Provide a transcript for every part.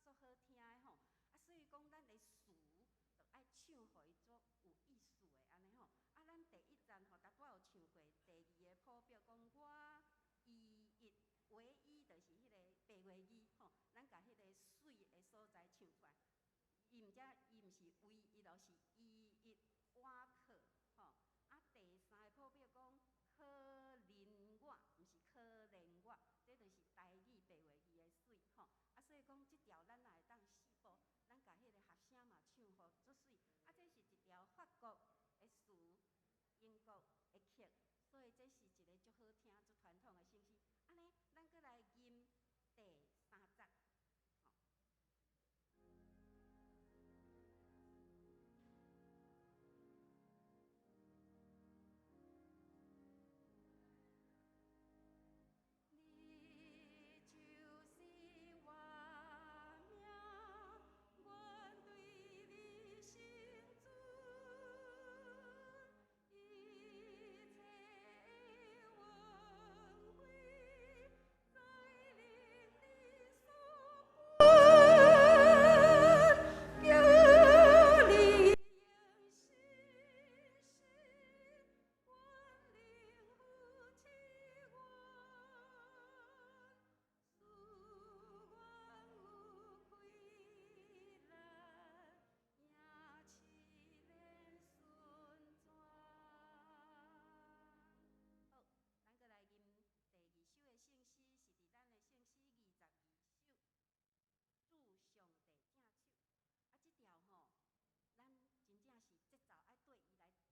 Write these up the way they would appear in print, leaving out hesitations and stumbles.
足好听的吼。所以讲咱的词就爱唱互伊足有意思的安尼吼。咱第一站吼，大概有唱过第二个谱表，讲我伊一唯一就是迄个白话语吼，咱甲迄个水的所在唱出来。伊毋是唯一咯，是伊一瓦克吼。第三个谱表讲可能我，毋是可能我，这就是台语白话语的水吼。所以讲即条咱也会当四步，咱甲迄个学生嘛唱互足水。这是一条法国的词，英国的曲，所以这是一个足好听、足传统的声诗。安尼，咱搁来吟第三节。你就是我命，阮对你成全，一切的恩惠在恁的所伴，叫你用心事，管灵夫妻我。使阮有快乐，也试炼顺转。好，咱搁来吟第二首的圣诗，是伫咱的圣诗22首，祝上帝正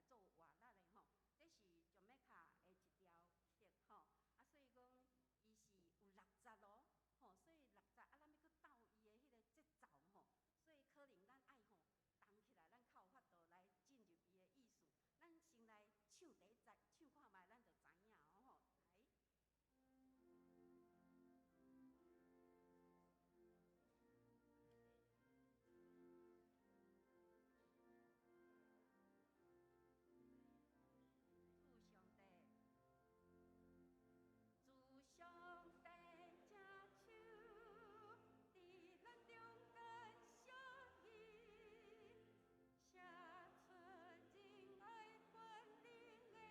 手。这条吼，咱真正是节奏爱对伊来动起来做活力的吼。这是jamaica的一条曲吼，所以讲伊是有6节咯，吼，所以6节咱要去斗伊的迄个节奏吼，所以可能咱爱吼动起来，咱较有法度来进入伊的意思。咱先来唱第一节，唱看卖，咱就知影哦吼。来。祝上帝，祝上帝正手，伫咱中间相依，写出仁爱光荣的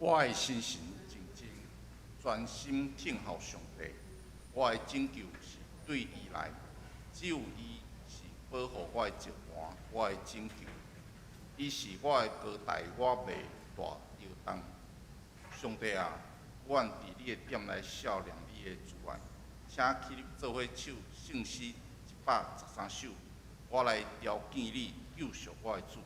我的心神静静，专心听候上帝。我的拯救是对伊来，只有伊是保护我的石盘，我的拯救。伊是我的高台，我袂大摇动。上帝啊，阮伫你的点来笑量你的慈爱，请起你做伙唱圣诗113首，我来调见你，救赎我的主。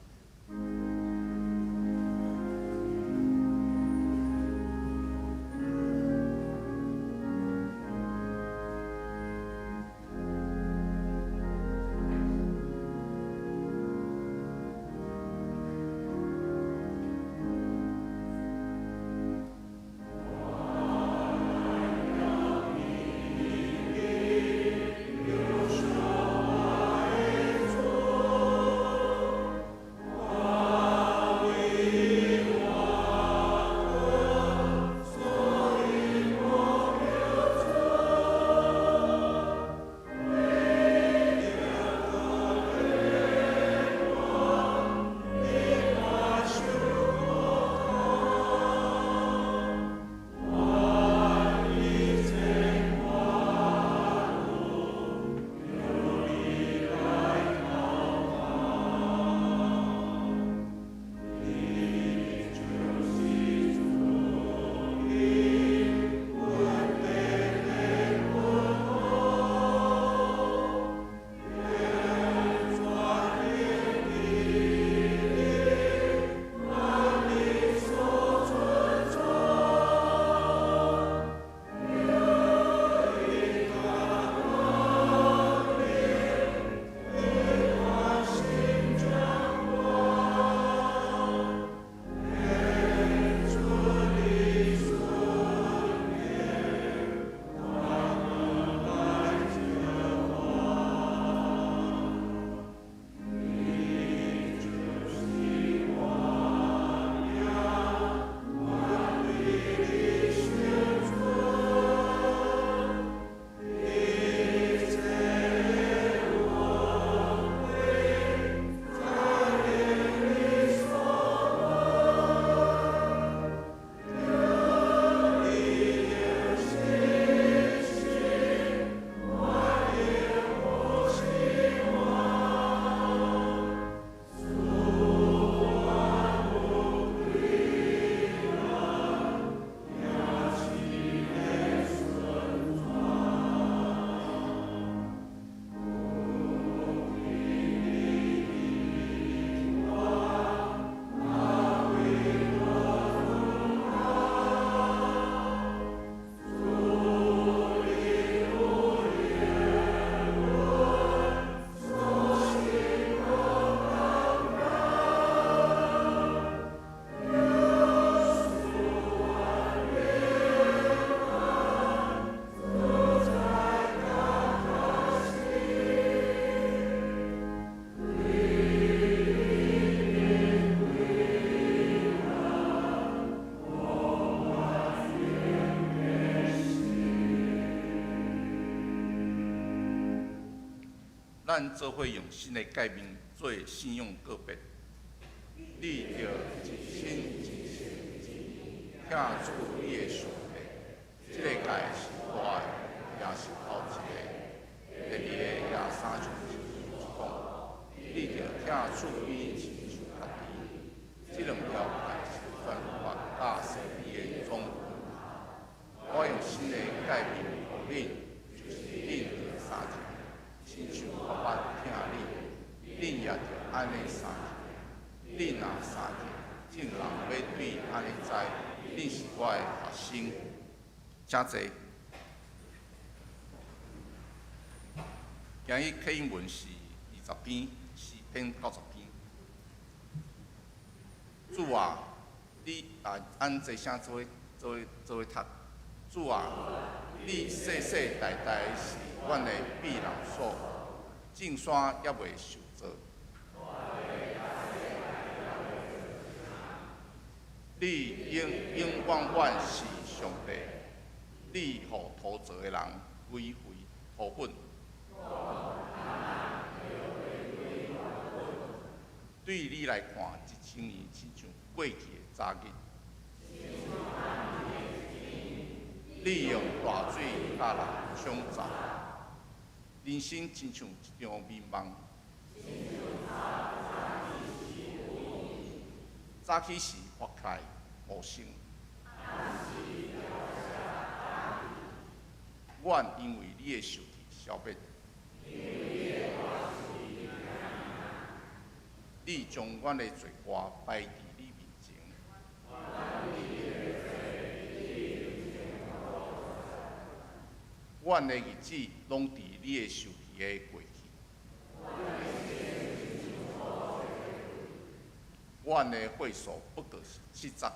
咱做伙用新的界面做信用告别。你着一心一意听出你的上帝，这个界是大的，也是头一个。第二个也三像讲，你着听出伊亲像家己。这两条界是算法大神你的总分。我用新的界面予恁，就是恁着三件。亲像爸爸疼你，恁也着安尼相听。恁若相听，竟人要对安尼知，恁是我的学生。请坐。今日课英文是20篇，4篇90篇。主啊，你按这声做伙读。主啊，你世世代代是阮的庇护所，众山也袂受造。你永远远是上帝，你互土造的人归回土本。对你来看，1000年亲像过去的早日。利用大水甲人冲走，人生亲像一场迷茫。早起时发开无声，阮因为你的受气消灭，你将阮的罪过摆伫你面前。阮的日子拢伫你的受气的过去，阮的岁数不过是70，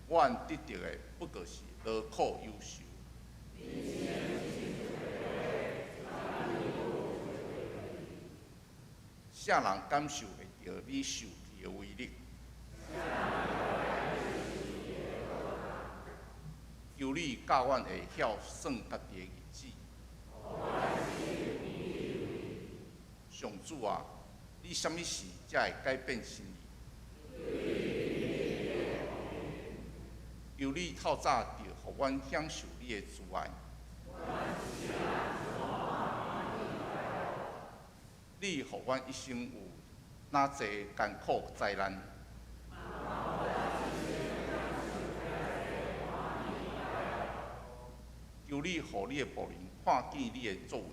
阮得到的不过是劳苦忧愁。啥人感受会到你受气的威力？求你教阮会晓算家己的日子。上主啊，你什么时才会改变心意？求你透早就互阮享受你的慈爱。你互阮一生有哪济艰苦灾难？求你互你的仆人看见你的作为。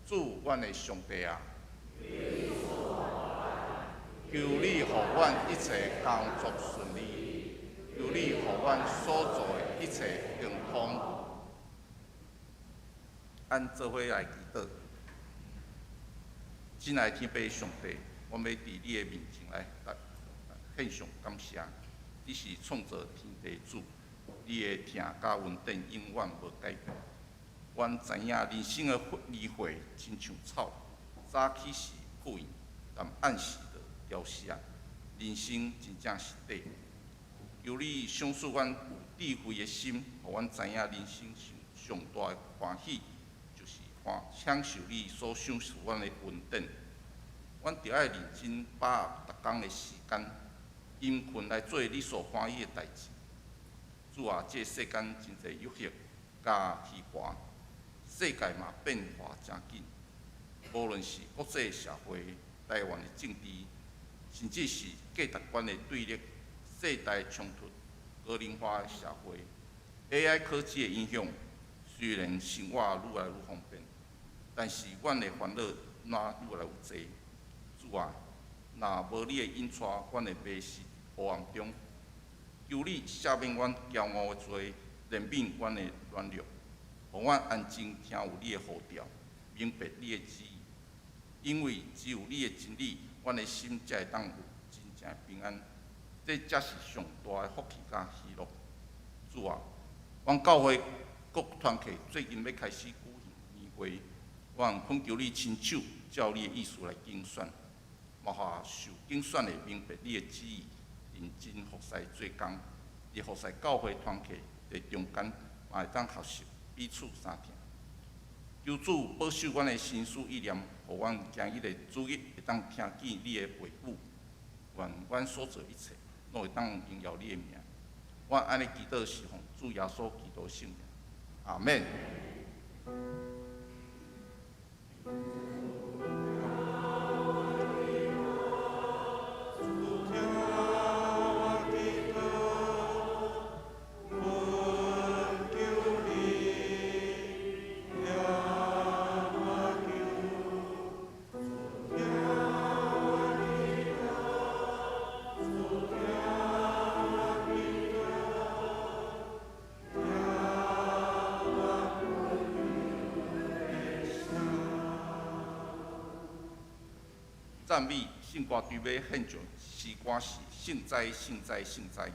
主，阮的上帝啊，求你互阮一切工作顺利，求你互阮所做的一切亨通。咱做伙来祈祷，亲爱的天父上帝，我们要伫你的面前来献上感谢。你是创造天地主，你的疼甲稳定永远无改变。阮知影人生的机会亲像草，早起时富裕，但暗时就凋谢。人生真正是短，求你赏赐阮有智慧的心，互阮知影人生上大的欢喜，就是享受你所赏赐阮的稳定。阮着爱认真把握逐工的时间，因困来做你所欢喜的代志。主啊，这世间真侪诱惑甲虚华。世界嘛变化真紧，无论是国际社会、台湾的政治，甚至是价值观的对立、世代冲突、高龄化的社会、AI 科技的影响，虽然生活愈来愈方便，但是阮的烦恼哪愈来愈多。主啊，若无你的引带，阮会迷失黑暗中。求你赦免阮骄傲的罪，怜悯阮的软弱。互阮安静听有你的呼召，明白你的旨意。因为只有你的真理，阮的心才会当有真正的平安。这才是上大的福气甲喜乐。主啊，阮教会各团契最近要开始举行年会，阮恳求你亲手照你的意思来竞选，莫下受竞选的明白你的旨意，认真服侍做工，亦服侍教会团契在中间，嘛会当学习。彼此相听，求主保守阮的心思意念，互阮今日的主日会当听见你的话语，愿阮所做一切，拢会当荣耀你的名。我安尼祈祷是奉主耶稣基督圣名，阿免。赞美圣歌队要献上诗歌是圣哉圣哉圣哉。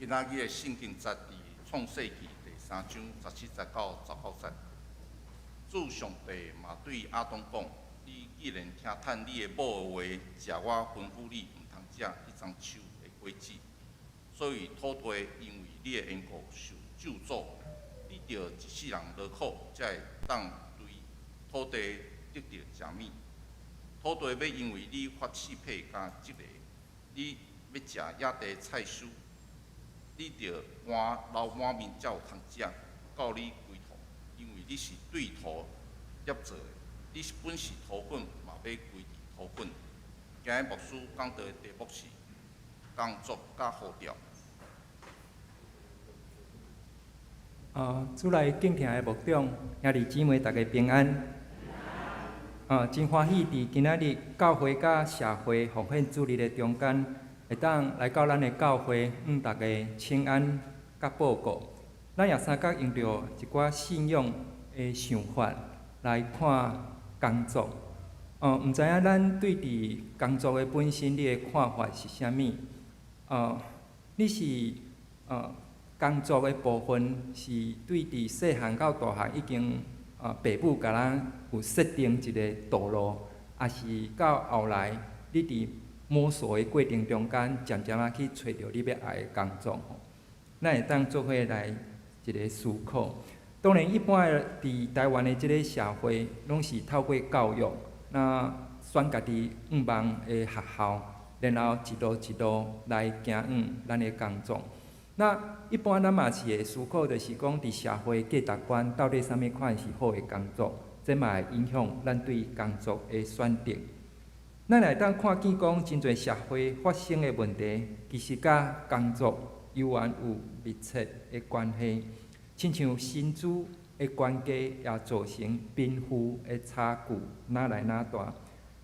今仔日的圣经节伫创世纪第3章17、19、19节，主上帝嘛对亚当讲：你既然听趁你的某的话，食我吩咐你毋通食迄丛树的果子，所以土地因为你的缘故受咒诅，你着一世人劳苦，才会当对土地得到食物。土地要因为你发气配甲积累，你要食野地菜蔬，你着留满面才有通食，到你归土，因为你是对土捏造的，你本是土粉，嘛要归伫土粉。今日牧师讲到的题目是工作甲呼召。主内敬听的牧长，兄弟姊妹，大家平安。真欢喜伫今仔日教会甲社会奉献主日的中间，会当来到咱的教会，大家请安甲报告。咱也三角用着一寡信仰的想法来看工作。毋知影咱对伫工作的本身，你的看法是啥物？你是工作的部分是对伫细汉到大汉已经爸母甲咱有设定一个道路，也是到后来你伫摸索的过程中间，渐渐去找到你要爱的工作吼。咱会当做伙来一个思考。当然，一般伫台湾的即个社会，拢是透过教育，那选家己望的学校，然后一路一路来行咱的工作。那一般咱嘛是会思考，就是讲伫社会价值观到底啥物款是好的工作，这嘛会影响咱对工作的选择。咱来当看见讲，真侪社会发生的问题，其实甲工作有缘有密切的关系。亲像薪资的关系，也造成贫富的差距哪来哪大。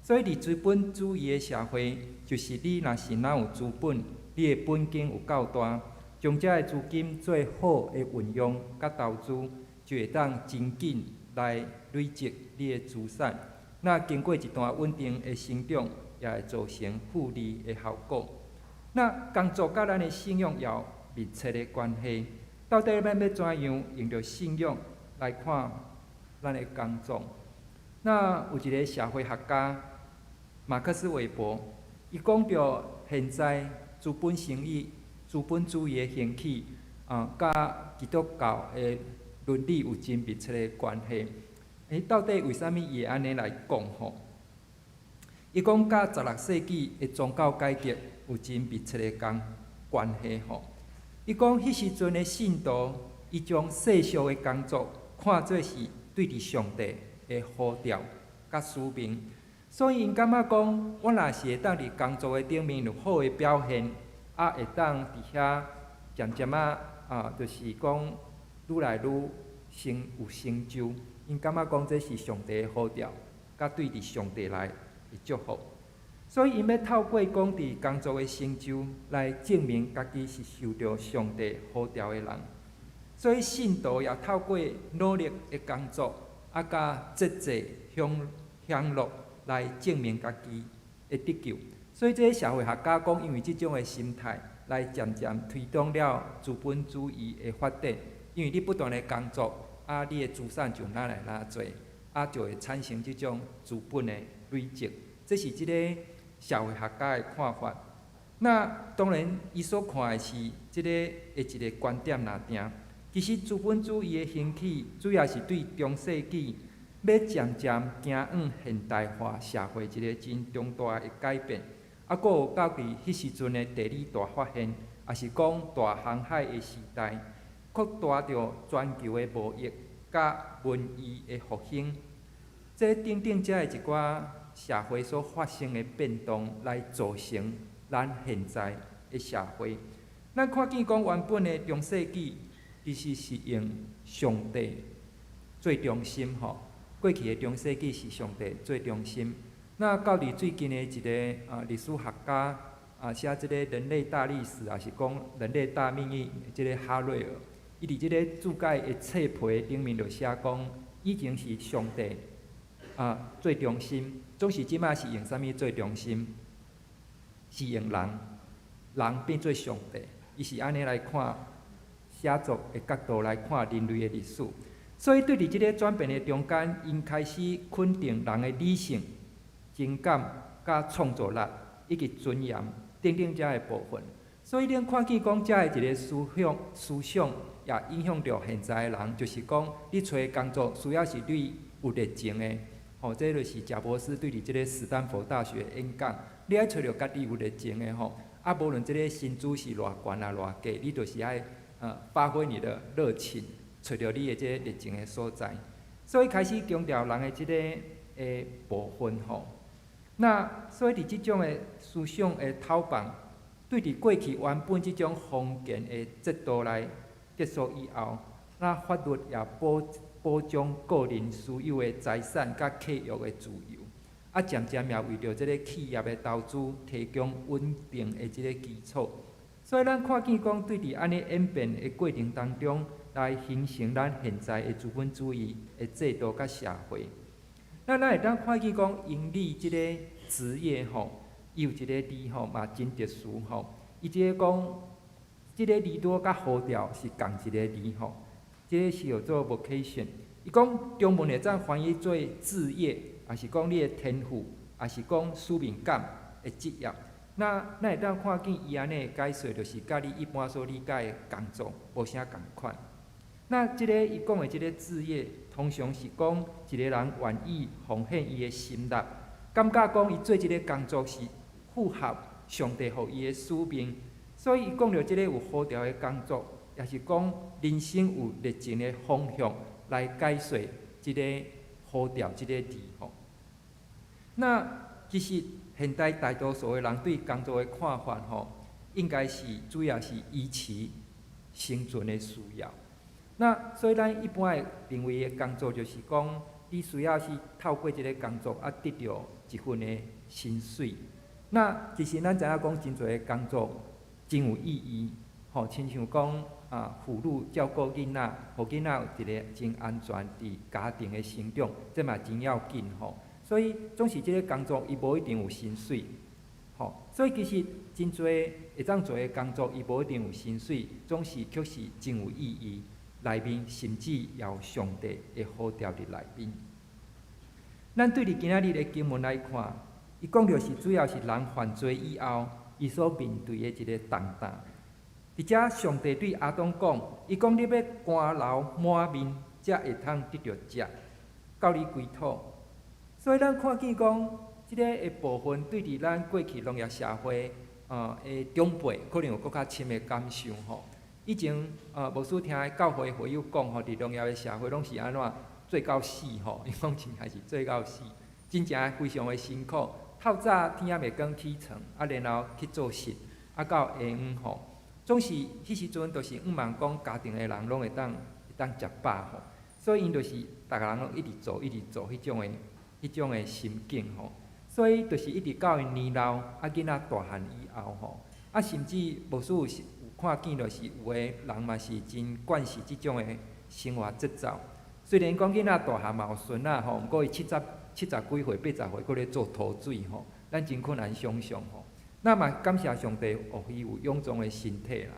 所以，伫资本主义的社会，就是你若有资本，你的本金有够大。将这个资金做好的运用甲投资，就会当真紧来累积你的资产。那经过一段稳定的成长，也会造成复利的效果。那工作甲咱的信仰也有密切的关系。到底咱要怎样用着信仰来看咱的工作？那有一个社会学家马克思韦伯，伊讲着现在资本主义的兴起，甲基督教的伦理有真密切的关系。到底为虾米伊会安尼来讲吼？伊讲甲16世纪的宗教改革有真密切的关系吼。伊讲迄时阵的信徒，伊将世俗的工作看作是对伫上帝的呼召甲使命，所以因感觉讲，我若是会当伫工作的顶面有好的表现。会当伫遐渐渐就是讲愈来愈有成就。因感觉讲这是上帝的呼召，甲对伫上帝来的祝福。所以因要透过讲伫工作的成就来证明家己是受到上帝呼召的人。所以信徒也透过努力的工作，甲积极享乐来证明家己的得救。所以，这些社会学家讲，因为这种的心态，来渐渐推动了资本主义的发展。因为你不断的工作，你的资产就哪来哪多，就会产生这种资本的累积。这是这个社会学家的看法。那当然，伊所看的是这个的一个观点哪定。其实，资本主义的兴起，主要是对中世纪要渐渐行往现代化社会一个真重大的改变。佫有到伫迄时阵的第二大发现，也是讲大航海的时代，扩大着全球的贸易甲文艺的复兴。这等等遮的一寡社会所发生的变动，来造成咱现在的社会。咱看见讲原本的中世纪，其实是用上帝做中心吼。过去的中世纪是上帝做中心。那到伫最近的一个历史学家写即个人类大历史，也是讲人类大命运，即个哈瑞尔，伊伫即个注解的册皮顶面就写讲，已经是上帝做中心，总是即摆是用啥物做中心？是用人变做上帝。伊是安尼来看写作的角度来看人类的历史。所以对伫即个转变的中间，因开始肯定人的理性、情感、甲创作力以及尊严等等遮的部分。所以恁看见讲遮的一个思想，也影响着现在的人，就是讲你找的工作需要是你有热情的。这就是贾博士对伫即个斯坦福大学的演讲。你爱找着家己有热情的无论即个薪资是偌悬啊偌低，你就是爱发挥你的热情。找到你的即个热情的所在，所以开始强调人的即个部分那所以伫即种的思想的讨棒，对伫过去原本即种封建的制度来结束以后，那法律也保障个人私有的财产甲契约的自由，渐渐也为着即个企业的投资提供稳定的即个基础。所以咱看见讲，对伫安尼演变的过程当中，来形成咱现在的资本主义的制度甲社会。咱会当看见讲，英语即个职业伊有一个字嘛真特殊伊即个讲，即个字拄甲呼调是共一个字即个是叫做 vocation。伊讲中文会当翻译做职业，也是讲你的天赋，也是讲使命感的职业。咱会当看见伊安尼的解说，就是甲你一般所理解的工作无啥共款。那即个伊讲的即个职业，通常是讲一个人愿意奉献伊的心力，感觉讲伊做即个工作是符合上帝予伊的使命。所以伊讲着即个有呼召的工作，也是讲人生有热情的方向来解说即个呼召即个字那其实现代大多数的人对工作的看法应该是主要是维持生存的需要。那所以咱一般会认为的工作，就是讲你需要是透过这个工作得到一份的薪水。那其实咱知影讲真侪的工作真有意义，亲像讲父母照顾囡仔，互囡仔有一个真安全伫家庭的成长，这嘛真要紧所以总是这个工作伊无一定有薪水，所以其实真侪会当做的工作伊无一定有薪水，总是确实真有意义。内面甚至也有上帝的呼召伫内面。咱对伫今仔日的经文来看，伊讲着是主要是人犯罪以后，伊所面对的一个重担。伫遮上帝对亚当讲，伊讲你要汗流满面，才会通得着食，到你归土。所以咱看见讲，即个的部分对伫咱过去农业社会的长辈，可能有更较深的感受以前无数听教会会友讲伫农业的社会拢是安怎做到死伊讲真还是做到死，真正非常的辛苦。透早天也袂光起床，然后去做事，到下午总是迄时阵就是望讲家庭的人拢会当食饱所以因就是逐个人拢一直做迄种的心境所以就是一直到因年老囡仔大汉以后甚至无数有看见就是有的人嘛是真惯习即种的生活节奏。虽然讲囡仔大汉嘛有孙仔毋过伊70几岁、80岁，搁咧做土水咱真困难想象那嘛感谢上帝，伊有臃肿的身体啦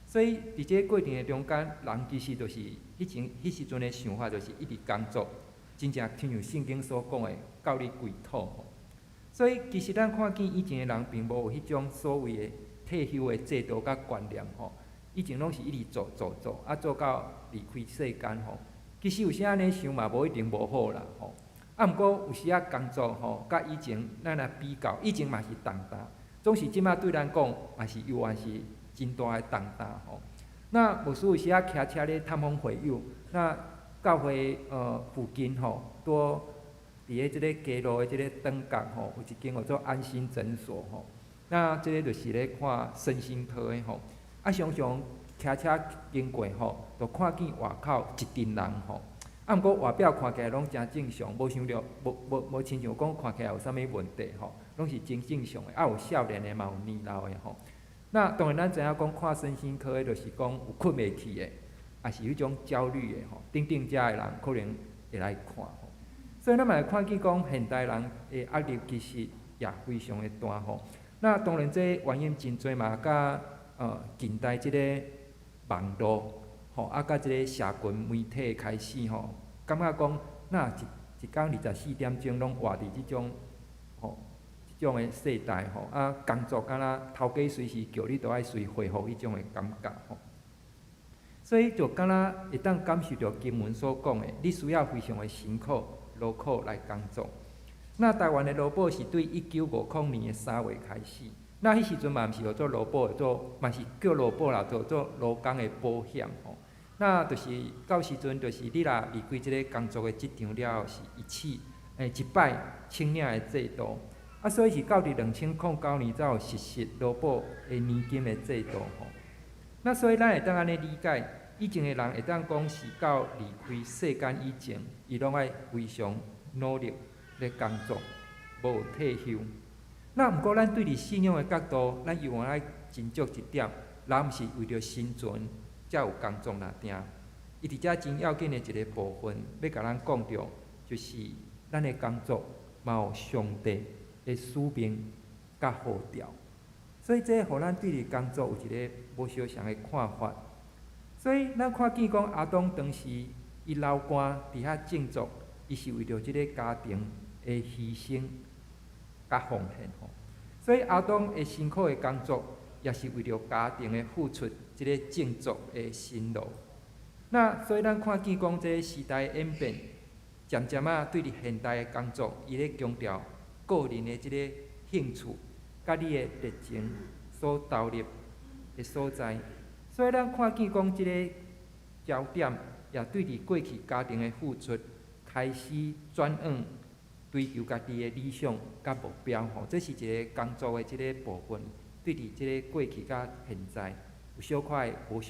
所以伫即个过程的中间，人其实就是迄时阵的想法，就是一直工作，真正亲像圣经所讲的，到你归土所以其实咱看见以前的人并无有迄种所谓的退休的制度甲观念以前拢是一直做做到离开世间其实有时安尼想嘛，无一定无好啦毋过有时工作甲以前咱来比较，以前嘛是重担，总是即摆对咱讲嘛是犹原是真大的重担那无数有时骑车咧探访会友，那教会附近多伫咧即个街路的即个转角有一间叫做安心诊所那即个就是咧看身心科的常常骑车经过就看见外口一群人毋过外表看起来拢真正常，无想着无亲像讲看起来有啥物问题拢是真正常的。有少年的嘛，有年老的那当然咱知影讲看身心科的，就是讲有困袂去的，也是迄种焦虑的等等遮的人可能会来看所以咱嘛会看见讲现代人的压力其实也非常的大那当然这原因真多嘛，甲近代即个网络，甲即个社群媒体开始感觉讲，那一工24点钟拢活伫即种即种的世代工作敢若头家随时叫你，都爱随回复迄种的感觉所以就敢若会当感受到经文所讲的，你需要非常的辛苦、劳苦来工作。那台湾的劳保是对1950年的3月开始，那迄时阵嘛毋是叫做劳保，嘛是叫劳保啦，叫做劳工的保险那就是到时阵，就是你若离开即个工作的职场了后，是一摆清领的制度。所以是到伫2009年才有实施劳保的年金的制度那所以咱会当安尼理解，以前的人会当讲是到离开世间以前，伊拢爱非常努力咧工作，无有退休。那毋过咱对伫信仰的角度，咱又爱斟酌一点，人毋是为着生存才有工作若定。伊伫遮真要紧的一个部分，要甲咱讲着，就是咱的工作嘛有上帝的使命甲号召。所以这互咱对伫工作有一个无相同的看法。所以咱看见讲阿当当时伊流汗伫遐种作，伊是为着即个家庭的牺牲甲奉献所以阿当的辛苦的工作，也是为着家庭的付出即个种作的辛劳。那所以咱看见讲这个时代的演变，渐渐对伫现代的工作，伊咧强调个人的即个兴趣。甲你的热情所投入的所在，所以咱看见讲即个焦点，也对伫过去家庭的付出，开始转往追求家己的理想甲目标这是一个工作的即个部分，对伫即个过去甲现在有小块无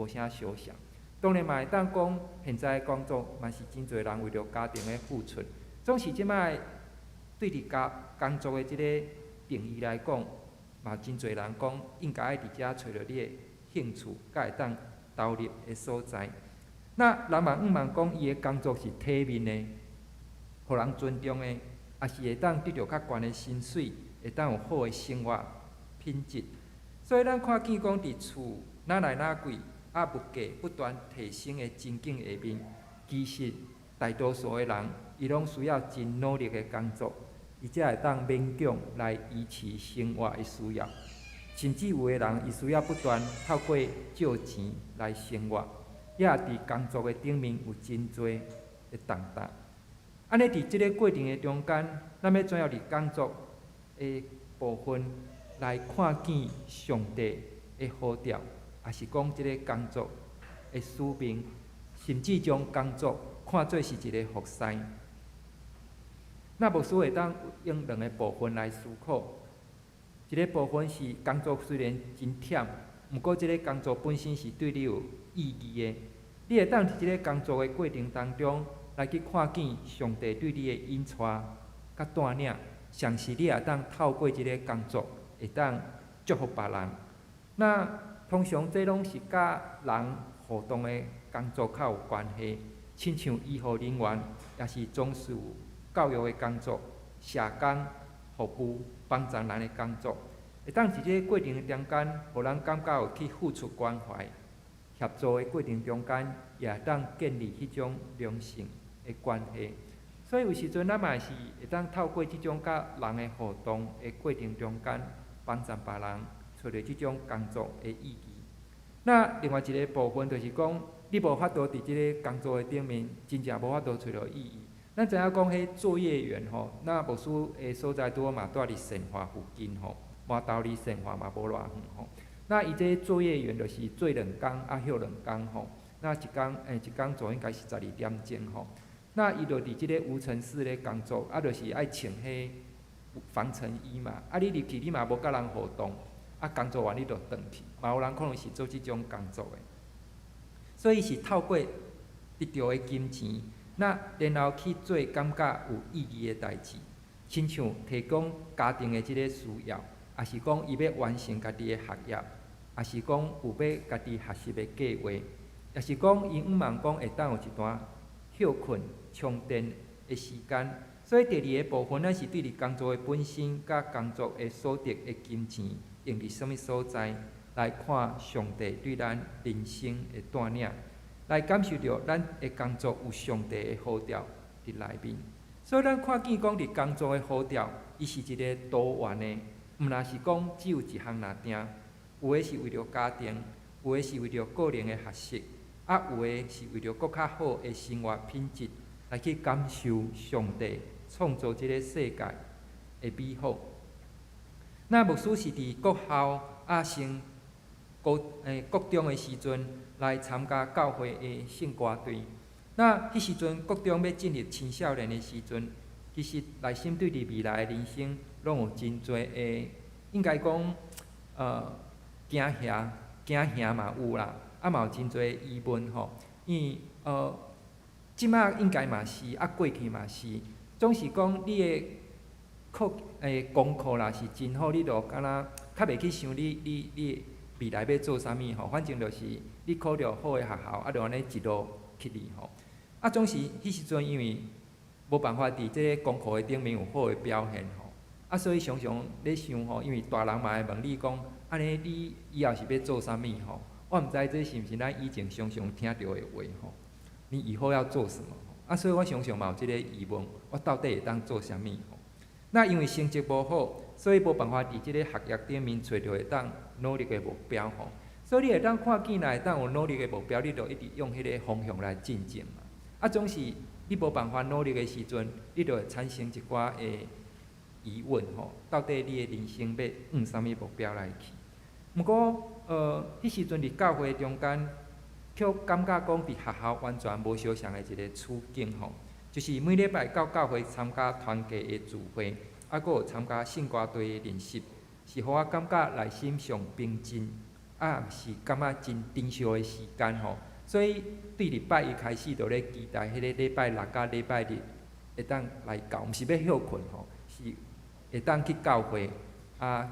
啥相像。当然嘛会当讲，现在的工作嘛是真侪人为着家庭的付出，总是即摆对伫工作的即个定义来讲，嘛真侪人讲应该爱伫遮找着你的兴趣，甲会当投入的所在。那人嘛毋茫讲伊的工作是体面的，互人尊重的，也是会当得到较悬的薪水，会当有好的生活品质。所以咱看见讲伫厝哪来哪贵，物价不断提升的情景下面，其实大多数的人，伊拢需要真努力的工作。伊才会当勉强来维持生活的需要，甚至有的人伊需要不断透过借钱来生活，也伫工作的顶面有真侪的动荡。安尼伫即个过程的中间，咱要怎样伫工作的部分来看见上帝的号召，也是讲即个工作的使命，甚至将工作看作是一个服侍。那牧师会当用两个部分来思考，一个部分是工作虽然真忝，毋过即个工作本身是对你有意义的。你会当伫即个工作的过程当中，来去看见上帝对你的引带甲带领，同时你也当透过即个工作，会当祝福别人。那通常这拢是甲人互动的工作较有关系，亲像医护人员，也是总是有教育的工作、社工、服务、帮助人的工作，会当伫即个过程中间，互人感觉有去付出关怀、协助的过程中间，也会当建立迄种良性的关系。所以有时阵咱嘛是会当透过即种甲人的互动的过程中间，帮助别人，找到即种工作的意义。那另外一个部分就是讲，你无法度伫即个工作的顶面，真正无法度找到意义。咱知影讲，迄作业员那牧师的所在拄好嘛，住伫善化附近麻豆离善化嘛无偌远那伊这作业员就是做2工休2工那一工做应该是12点钟那伊就伫即个无尘室咧工作，就是爱穿迄防尘衣嘛。你入去你嘛无甲人互动，工作完你就转去，嘛有人可能是做即种工作的。所以是透过得到的金钱。那然後去做感覺有意義的代志，親像提供家庭的即個需要，也是講伊要完成家己的學業，也是講有要家己學習的計劃，也是講伊毋茫講會當有一段休困充電的時間。所以第二個部分，咱是對你工作的本身，甲工作的所得的金錢用伫什麼所在，来看上帝对咱人生的带领，来感受到咱的工作有上帝的呼召伫内面。所以咱看见讲伫工作的呼召，伊是一个多元的，毋若是讲只有一项拿定，有的是为着家庭，有的是为着个人的学习，有的是为着更较好的生活品质，来去感受上帝创造这个世界的美好。那牧师是伫国校升国中的时阵来参加教会的圣歌队。那迄时阵国中要进入青少年的时阵，其实内心对伫未来的人生，拢有真侪的，应该讲惊吓嘛有啦，嘛有真侪疑问吼。因为即马应该嘛是，过去嘛是，总是讲你的功课啦是真好，你就敢若较袂去想你未来要做啥物吼，反正就是你考着好的学校，就安尼一路去哩吼。总是迄时阵因为无办法伫即个功课的顶面有好的表现吼，所以常常咧想吼，因为大人嘛会问你讲，安尼你以后是要做啥物吼？我毋知这是毋是咱以前常常听到的话吼？你以后要做什么？所以我常常嘛有即个疑问，我到底会当做啥物吼？那因为成绩无好，所以无办法伫即个学业顶面找到会当努力的目标吼。所以你会当看见来，当有努力的目标，你就一直用迄个方向来进前嘛。总是你无办法努力的时阵，你就会产生一寡的疑问吼，到底你的人生要往啥物目标来去？毋过迄时阵伫教会中间，却感觉讲伫学校完全无相像的一个处境吼，就是每礼拜到教会参加团契的聚会，阁有参加圣歌队的练习，是互我感觉内心上平静，是感觉真珍惜的时间吼。所以对礼拜一开始，就咧期待迄个礼拜六甲礼拜日会当来到，毋是要休困吼，是会当去教会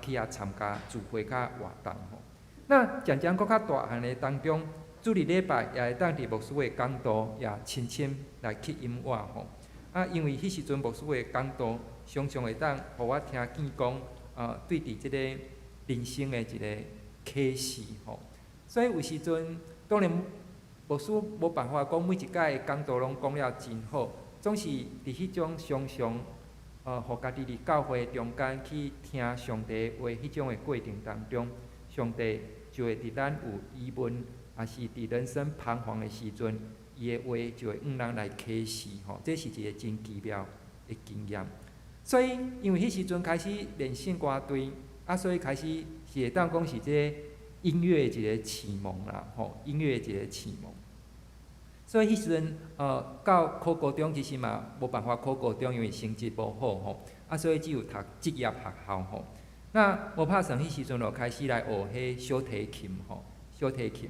去参加聚会较活动吼。那渐渐搁较大汉的当中，主日礼拜也会当伫牧师的讲道也亲亲来去音乐吼。因为迄时阵牧师的讲道常常会当互我听见讲对伫即个人生的一个启示吼。所以有时阵当然。牧师无办法讲每一届的讲道拢讲了真好，总是伫迄种常常互家己伫教会中间去听上帝的话，迄种的过程当中，上帝就会伫咱有疑问，也是伫人生彷徨的时阵，伊的话就会向咱来启示吼。这是一个真奇妙的经验。所以因为迄时阵开始练圣歌队，所以开始是会当讲是这个音乐的一个启蒙啦吼，音乐的一个启蒙。所以迄时阵，到考高中其实嘛无办法考高中，因为成绩无好吼，所以只有读职业学校吼。那无拍算迄时阵就开始来学迄小提琴吼，小提琴。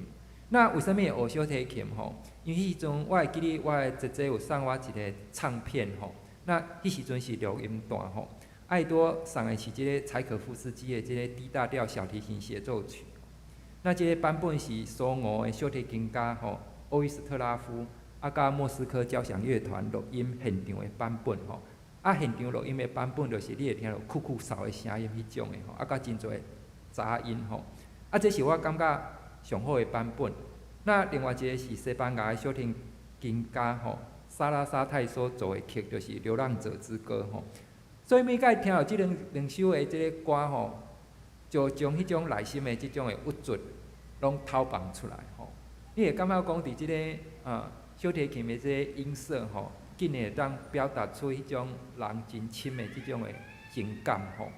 那为什么会学小提琴吼？因为迄时阵我会记得我的姐姐有送我一个唱片吼，那迄时阵是录音带吼，伊拄送的是即个柴可夫斯基的即个 D 大调小提琴协奏曲。那即个版本是苏俄的小提琴家吼。欧伊斯特拉夫甲莫斯科交响乐团录音现场的版本吼，现场录音的版本就是你会听到酷酷哨的声音迄种的吼，甲真侪杂音吼，这是我感觉上好的版本。那另外一个是西班牙的小提琴家吼，萨拉沙泰所做的曲就是《流浪者之歌》吼，所以每届听到即两首的即个歌吼，就将迄种内心的即种的郁卒拢透放出来吼。你会感觉讲，伫即个小提琴的即个音色吼，竟然会当表达出迄种人真深的即种的情感吼，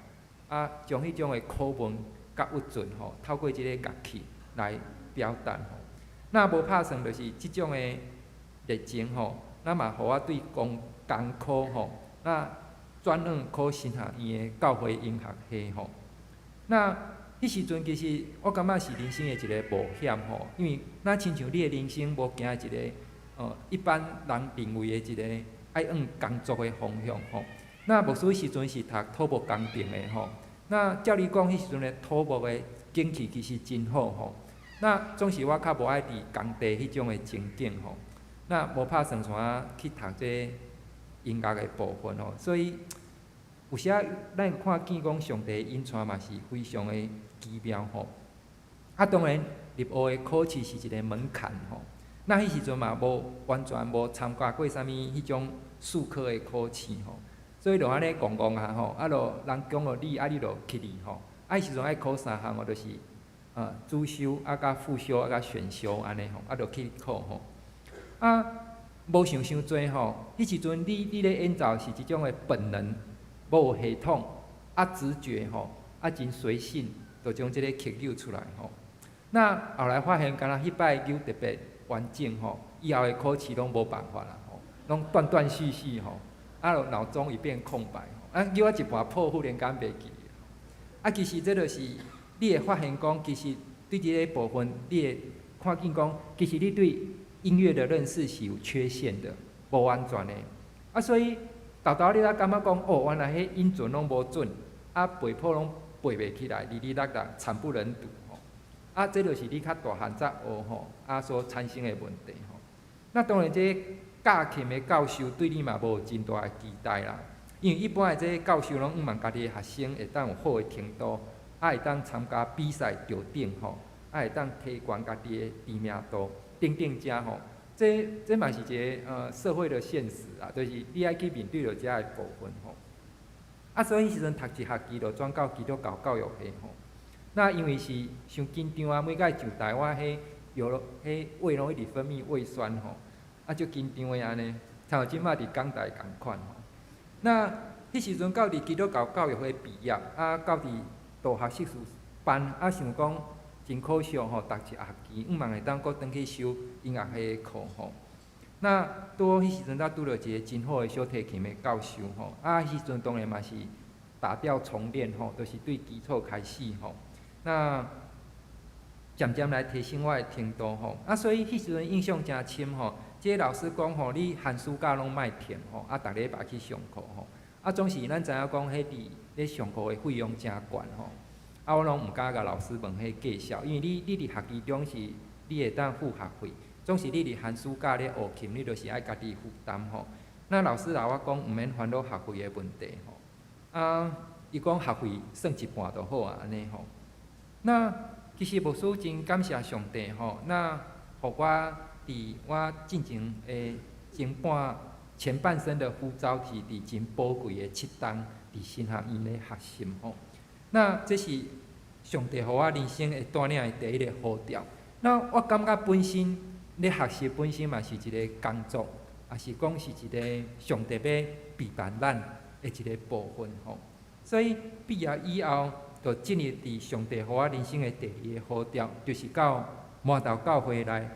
将迄种的苦闷甲郁卒吼，透过即个乐器来表达吼。那无拍算就是即种的热情吼，那嘛互我对功课吼，那转往考神学院的教会音乐系吼，那。迄时阵其实我感觉是人生的一个冒险吼，因为咱亲像你的人生无行一个一般人认为的一个爱往工作的方向吼。那牧师迄时阵是读土木工程的吼，那照你讲迄时阵的土木的景气其实真好吼。那总是我较无爱伫工地迄种的情景吼，那无拍算像去读这音乐的部分吼，所以有时咱看见讲上帝的引带嘛是非常的奇妙吼。啊，当然入学的考试是一个门槛吼。那迄时阵嘛无完全无参加过啥物迄种术科的考试吼，所以就安尼戆戆啊吼，啊就人讲互你，啊你就去哩吼。啊，迄时阵爱考3项哦，就是主修啊、甲副修啊、甲选修安尼吼，啊就去考吼。啊，无想伤济吼，迄时阵你咧演奏是一种的本能，无系统啊直觉吼，啊真随性，就将即个曲扭出来吼。那后来发现，敢若迄摆扭特别完整吼，以后的考试拢无办法啦吼，拢断断续续吼，啊，就脑中一片空白吼，啊，扭啊一半破，忽然间袂记了。啊，其实这就是你会发现讲，其实对这个部分，你会看见讲，其实你对音乐的认识是有缺陷的，无完全的。啊，所以豆豆你才感觉讲，哦，原来迄音准拢无准，啊，背谱拢背袂起来，哩哩啦啦，惨不忍睹。啊，这就是你较大汉才学吼，啊所产生的问题吼。那当然，这教琴的教授对你嘛无真大的期待啦，因为一般的这教授拢毋望家己的学生会当有好的程度，啊会当参加比赛得奖吼，啊会当提悬家己的知名度，等等遮吼。这嘛是一个社会的现实啊，就是你爱去面对着遮的部分吼。啊，所以迄时阵读一学期就转到基督教教育系吼。那因为是伤紧张啊，每摆上台，我迄胃拢一直分泌胃酸吼，啊，足紧张的安尼，像我即摆伫港大共款吼。那迄时阵到伫基督教教育会毕业，啊，到伫大学硕士班，啊，想讲真可惜吼，读一学期，望会当搁转去修音乐系的课吼。那拄好迄时阵，才拄着一个真好的小提琴的教授吼，啊，迄时阵当然嘛是打掉重练吼，就是对基础开始吼。那渐渐来提升我的程度吼，啊，所以迄时阵印象真深吼。即个老师讲吼，你寒暑假拢莫停吼，啊，逐礼拜去上课吼，啊，总是咱知影讲，迄伫咧上课的费用真悬吼，啊，我拢毋敢甲老师问迄计较，因为你伫学期中是你会当付学费，总是你伫寒暑假咧学琴，你就是爱家己负担吼。那老师甲我讲，毋免烦恼学费的问题吼，啊，伊讲学费算一半就好啊，安尼吼。那其实牧师真感谢上帝吼，那互我伫我进前诶前半生的呼召是伫真宝贵的7档伫神学院咧学习吼。那这是上帝互我人生会带领的第一个呼召。那我感觉本身咧学习本身嘛是一个工作，也是讲是一个上帝要陪伴咱的一个部分吼。所以毕业以后，就进入伫上帝互我人生的第二个呼召，就是到麻豆教会来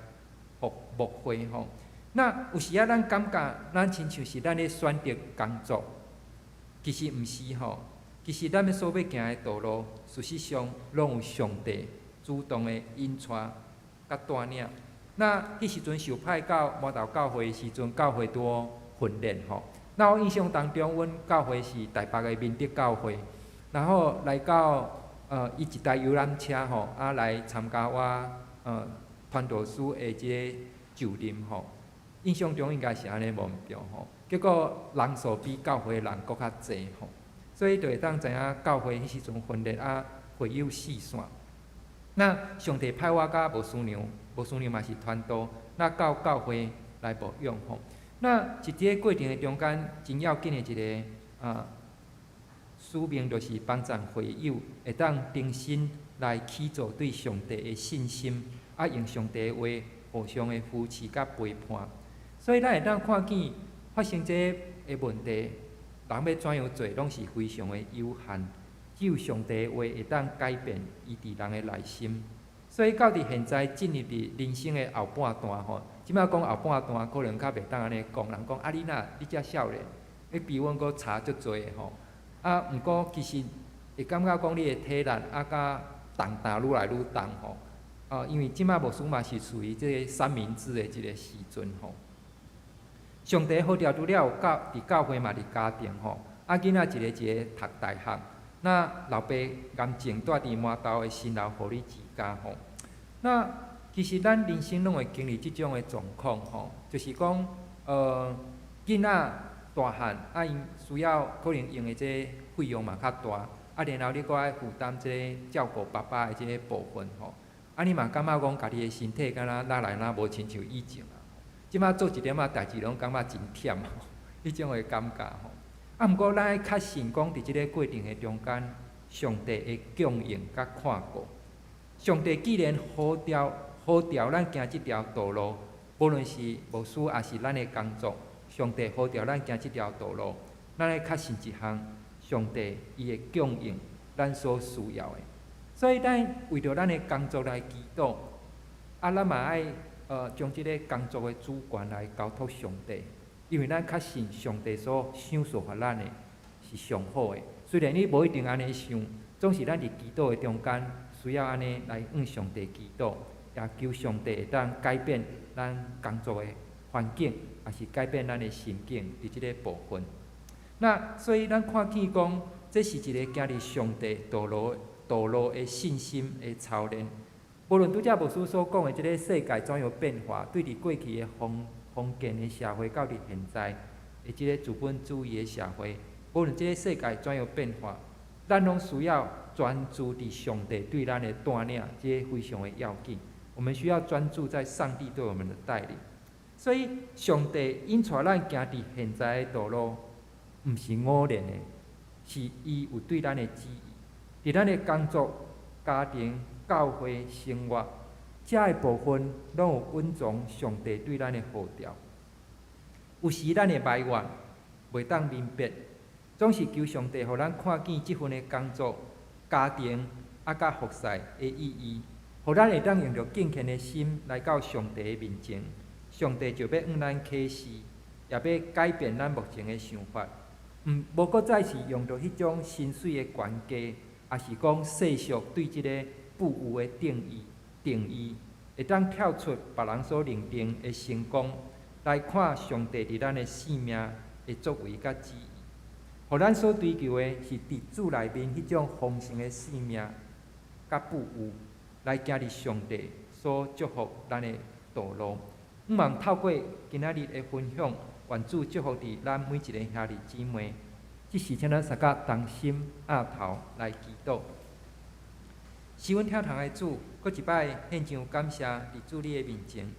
服牧会吼。那有时咱感觉咱亲像是咱咧选择工作，其实毋是吼。其实咱所要行的道路，事实上拢有上帝主动的引带甲带领。那迄时阵受派到麻豆教会的时阵，教会多训练吼。那我印象当中，阮教会是台北的明德教会。然后来到伊一台游览车吼，啊来参加我传道书的即个就任吼。印象中应该是安尼无毋对吼。结果人数比教会的人搁较济吼，所以就会当知影教会迄时阵分裂啊，会有四线。那上帝派我甲牧师娘嘛是传道，那到教会来牧养吼。那一个过程的中间，真要紧的一个使命就是帮助会友会当重新来起造对上帝的信心，啊用上帝的话互相的扶持甲陪伴。所以咱会当看见发生这个问题，人要怎样做，拢是非常的有限。只有上帝的话会当改变伊伫人的内心。所以到伫现在进入伫人生的后半段吼，即摆讲后半段可能较袂当安尼讲，人讲啊你遮少年，你比阮阁差足多吼。啊，毋过其实会感觉讲你的体力啊，甲重担愈来愈重吼。因为即摆牧师嘛是属于即个三明治的一个时阵吼。上帝好调除了有伫教会嘛，伫家庭吼。啊，囡仔一个读大学，那老爸严正住伫麻豆的新楼护理之家吼。那其实咱人生拢会经历即种的状况吼，就是讲囡仔大汉啊，因需要可能用的这费用嘛较大，啊，然后你阁爱负担这照顾爸爸的这部分吼，你嘛感觉讲家己的身体敢若哪来哪无亲像以前啊？即摆做一点仔代志拢感觉真忝吼，迄种的感觉吼。毋过咱爱确信讲，伫即个过程的中间，上帝会供应甲看顾。上帝既然好调咱行即条道路，无论是牧师还是咱的工作，上帝好调咱行即条道路，咱爱确信一项，上帝伊会供应咱所需要的。所以咱为着咱的工作来祈祷，咱嘛爱将即个工作的主权来交托上帝，因为咱确信上帝所想所发咱的是上好的。虽然你无一定安尼想，总是咱伫祈祷的中间，需要安尼来向上帝祈祷，也求上帝会当改变咱工作的环境，也是改变咱的心境伫即个部分。那所以咱看见讲，这是一个行入上帝道路的信心的操练。无论拄则牧师所讲的即个世界怎样变化，对伫过去的封建的社会，到伫现在的即个资本主义的社会，无论即个世界怎样变化，咱拢需要专注伫上帝对咱的带领，这非常的要紧。我们需要专注在上帝对我们的带领。所以，上帝引带咱行伫现在的道路，毋是偶然的，是伊有对咱的旨意。伫咱的工作、家庭、教会、生活，遮个部分拢有稳从上帝对咱的号召。有时咱的埋怨袂当明白，总是求上帝，互咱看见即份的工作、家庭甲服侍的意义，互咱会当用着敬虔的心来到上帝的面前。上帝就要向咱启示，也要改变咱目前的想法。无搁再是用着迄种薪水的悬价，也是讲世俗对即个富有的定义，会当跳出别人所认定的成功，来看上帝伫咱的生命的作为甲旨意。互咱所追求的是伫主内面迄种丰盛的生命甲富有，来行入上帝所祝福咱的道路。毋茫透过今仔日的分享，愿主祝福伫咱每一个兄弟姊妹。即时，请咱三甲同心压头来祈祷。是阮疼痛的主，搁一摆献上感谢伫主你的面前。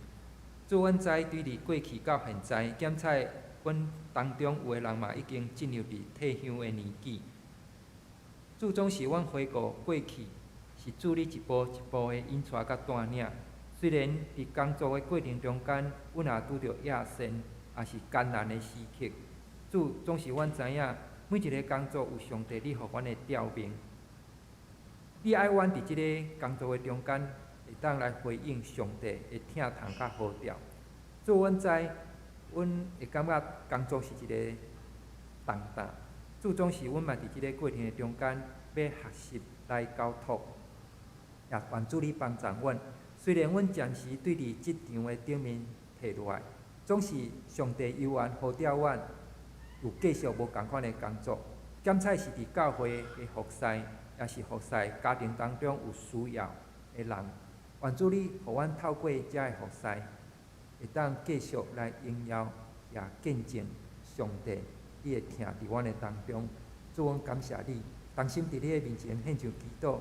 主，阮知对伫过去到现在，检测阮当中有的人嘛已经进入伫退休的年纪。主总是阮回顾过去，是主你一步一步的引带甲带领。虽然伫工作的过程中间，阮也拄着野心，也是艰难的时刻。主总是阮知影，每一个工作有上帝你互阮的调明。你爱阮伫即个工作的中间，会当来回应上帝的疼痛甲号召。主，阮知，阮会感觉工作是一个重担。主总是阮嘛伫即个过程的中间，要学习来交托，也愿主你帮助阮。虽然阮暂时对伫职场的顶面摕落来，总是上帝悠然呼召阮，有继续无共款的工作。检测是伫教会的服侍，也是服侍家庭当中有需要的人。愿主你互阮透过遮个服侍，会当继续来荣耀也见证上帝你的疼伫阮的当中。主，阮感谢你，同心伫你的面前献上祈祷，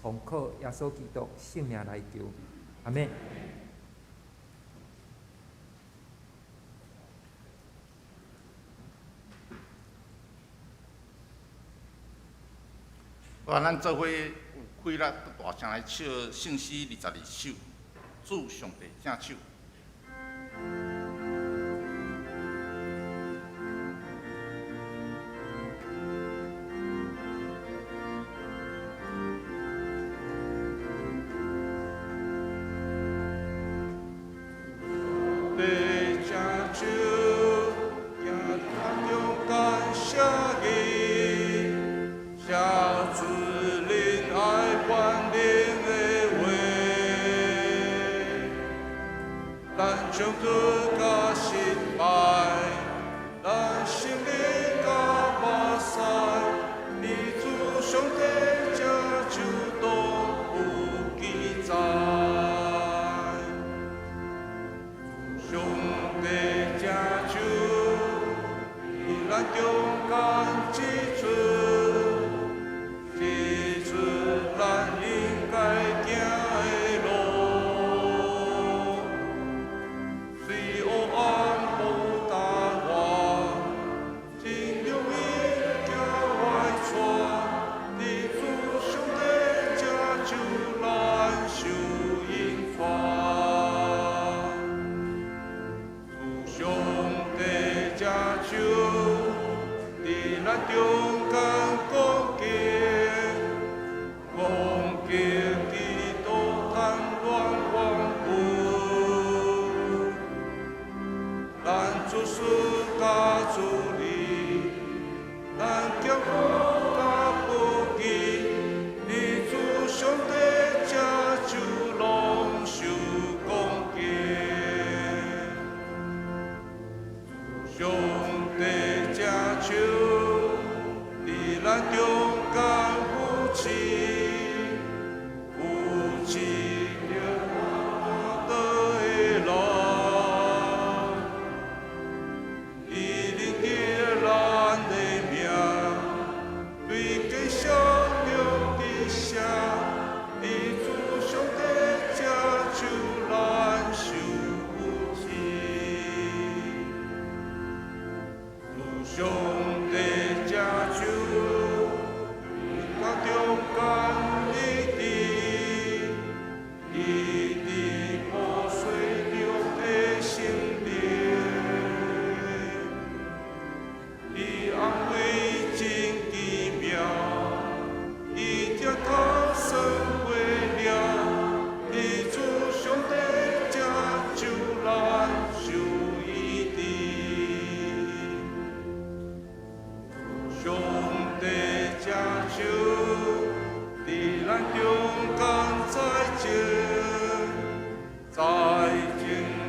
奉靠耶稣基督圣名来求。阿们。咱做伙有气力，大声来唱圣诗22首，主上帝正手。走咱应该行的路。咱中间光景，光景基督贪恋光顾，咱主事甲主理，咱脚步甲不记，你主上帝这就拢受光景，上帝这手，你咱中间夫妻，夫妻了倒的路，伊领去咱的命，对家小了地下，你主上帝这就咱受福气。上帝这手，甲中间一滴，一滴破碎中的心灵，伊安慰真奇妙，伊这头生会了，伊主上帝这就咱受伊滴。上帝这手，伫咱中间在情，在情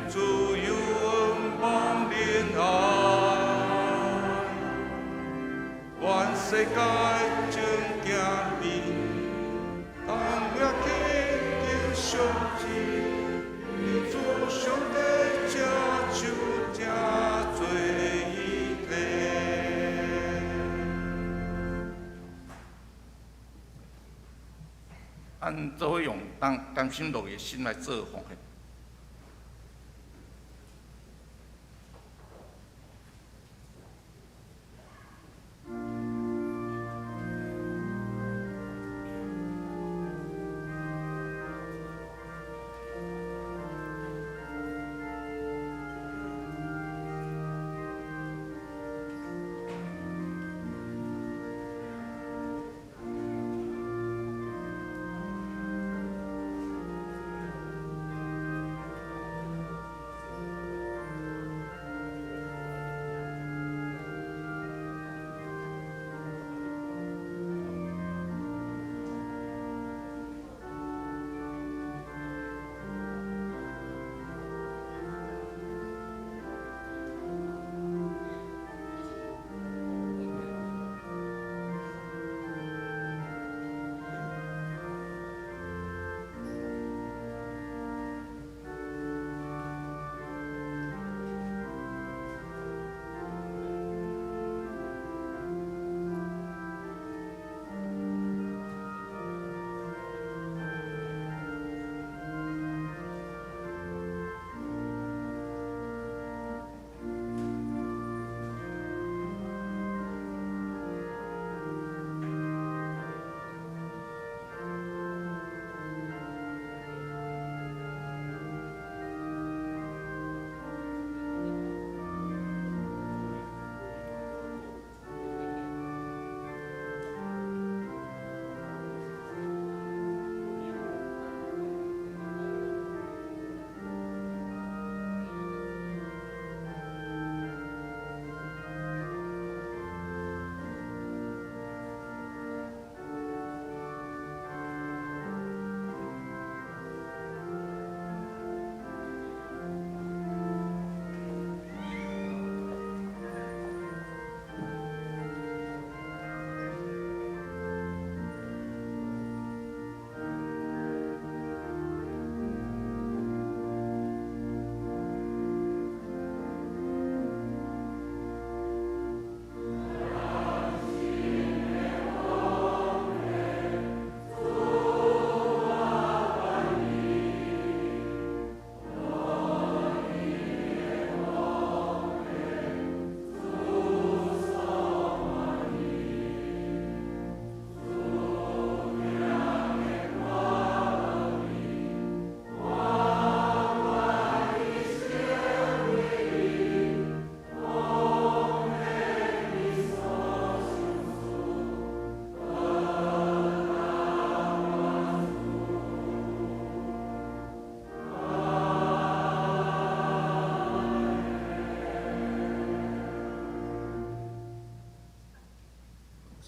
自由恩望怜爱，愿世界正行面，但也去定相知，你主上帝这手这做一体。咱做伙用甘心乐意的心来做奉献。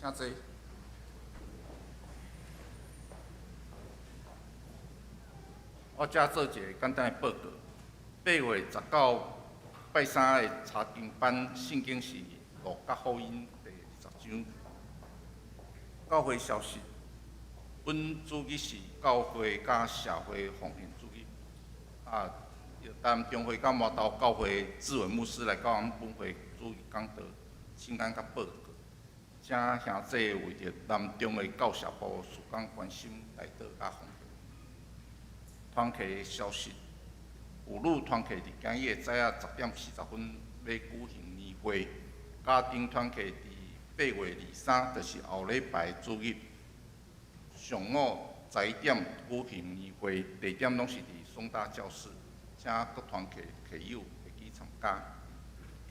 请坐。我遮做一个简单的报告。8月19拜三的查经班圣经是路加福音第20章。教会消息，本主语是教会甲社会奉献主语。要担中会甲麻豆教会志伟牧师来到咱本会主语讲道，请安甲报告。请兄弟为着南中的教社部事工关心来到甲奉献。团契的消息，妇女团契伫今日早仔10点40分要举行年会，家庭团契伫8月23，就是后礼拜主日上午10点举行年会，地点拢是伫松大教室，请各团契契友会去参加。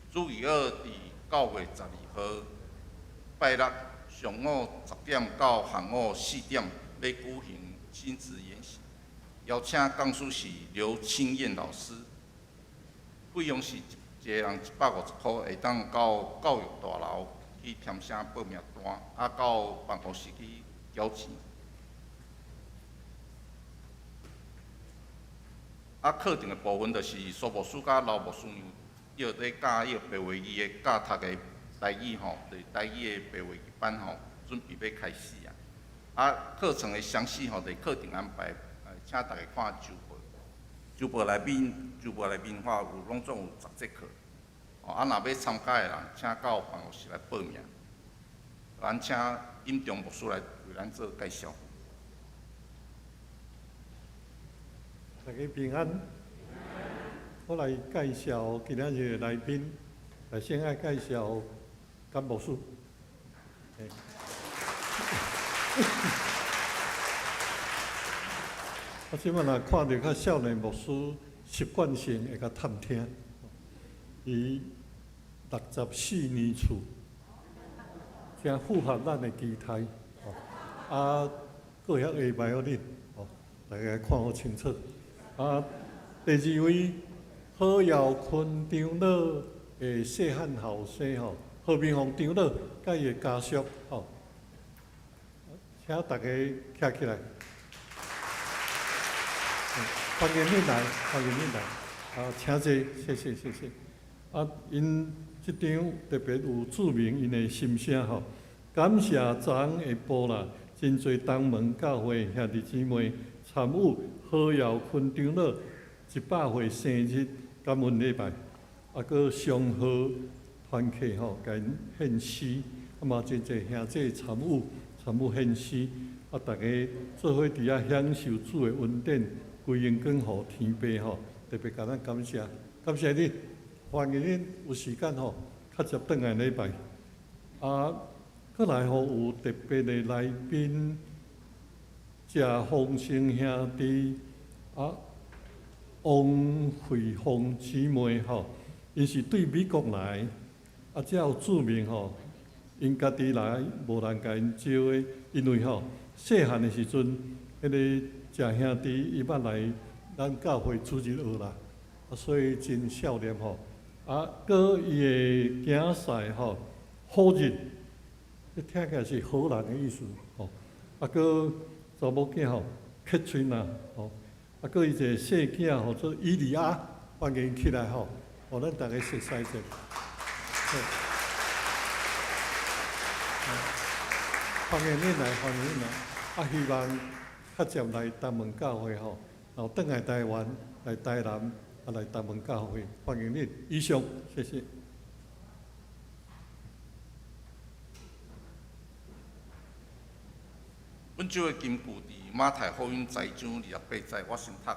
主日2伫9月12号拜六上午10点到下午4点要举行亲子研习。邀请讲师是刘清燕老师，费用是一个人150块，会当到教育大楼去填写报名单，到办公室去缴钱。课程的部分就是苏牧师甲刘牧师娘要咧教白话语的教读的台语吼，就是台语的白话语班吼，准备要开始啊。课程的详细吼，就是课程安排。请大家看周报，周报内面有拢总有10节课。若要参加的人，请到办公室来报名。咱请尹中牧师来为咱做介绍。大家平安。我来介绍今仔日的来宾。先爱介绍甘牧师。我即摆若看到较少年牧师，习惯性会甲探听。伊64年厝，真符合咱的期待。个遐下摆互恁，大家看好清楚。第2位何耀坤长老的细汉后生何明宏长老甲伊的家属请大家站起来。欢迎恁来，欢迎恁来。请坐，谢谢，谢谢。因即场特别有注明因的心声感谢昨昏下晡啦，真侪东门教会兄弟姊妹参与何耀坤长老100岁生日感恩礼拜，佮上河团契甲因献诗，嘛真侪兄弟参与献诗，大家做伙伫遐享受主的恩典。归荣光互天父特别甲咱感谢，感谢恁，欢迎恁有时间较接转来礼拜。搁来有特别的来宾，谢丰盛兄弟，王惠凤姊妹因是对美国来，才有注明因家己来无人甲因招的，因为细汉的时阵，迄个。谢兄弟伊捌来咱教会主日学啦，所以真少年搁伊的囝婿好人，听起来是好人的意思搁查某囝克春啦搁伊一个细囝做伊利亚，欢迎起来咱大家熟悉者。欢迎恁来，欢迎恁来，希望。较接来东门教会然后转来台湾、来台南、来东门教会，欢迎恁。以上，谢谢。本周的金句伫马太福音10章28节，我先读。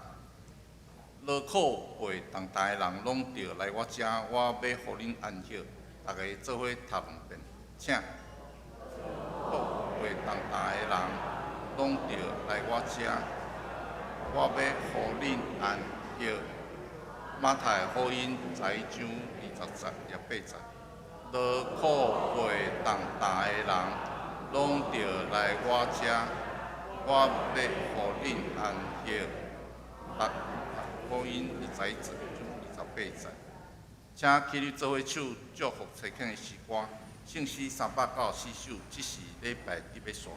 劳苦背重担的人，拢着来我遮，我要互恁安息。大家做伙读2遍，请。背重担的人。拢着来我遮，我要互恁安息。马太福音10章20节28节，劳苦背重担的人，拢着来我遮，我要互恁安息。马太福音10章28节，请起立做伙手祝福垂庆的诗歌。圣诗394首，即是礼拜日要数。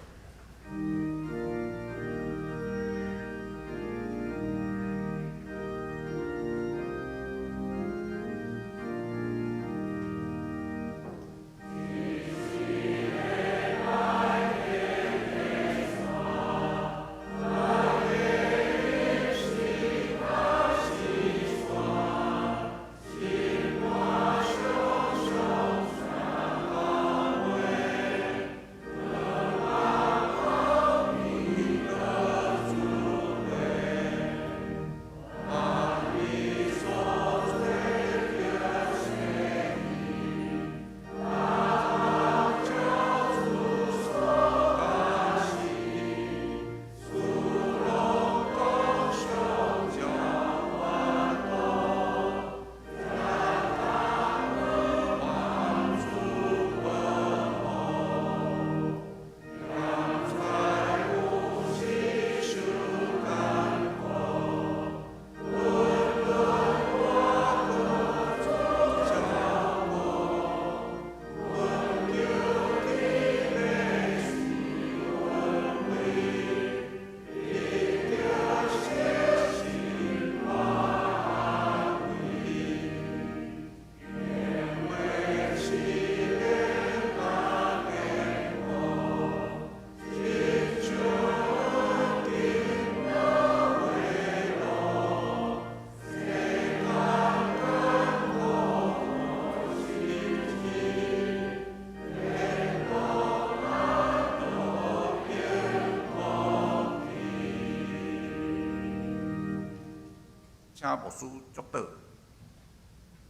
请牧师祝祷。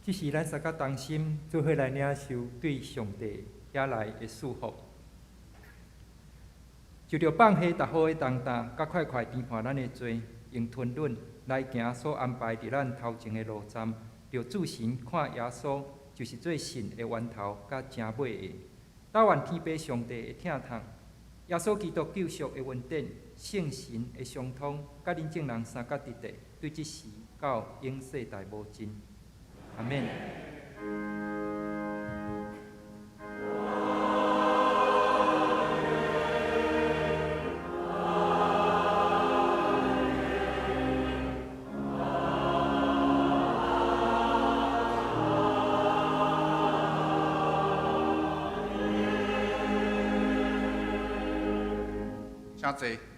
这是咱三甲同心做伙来领受对上帝遐来的祝福，就着放下逐好的重担，甲快快填满咱的罪，用吞忍来行所安排伫咱头前的路站。着自神看耶稣，就是做神的源头，甲正尾的。但愿天父上帝的疼痛，耶稣基督救赎的恩典，圣神的相通，甲恁众人三甲直地，对即时到永世代无尽。阿免。请坐。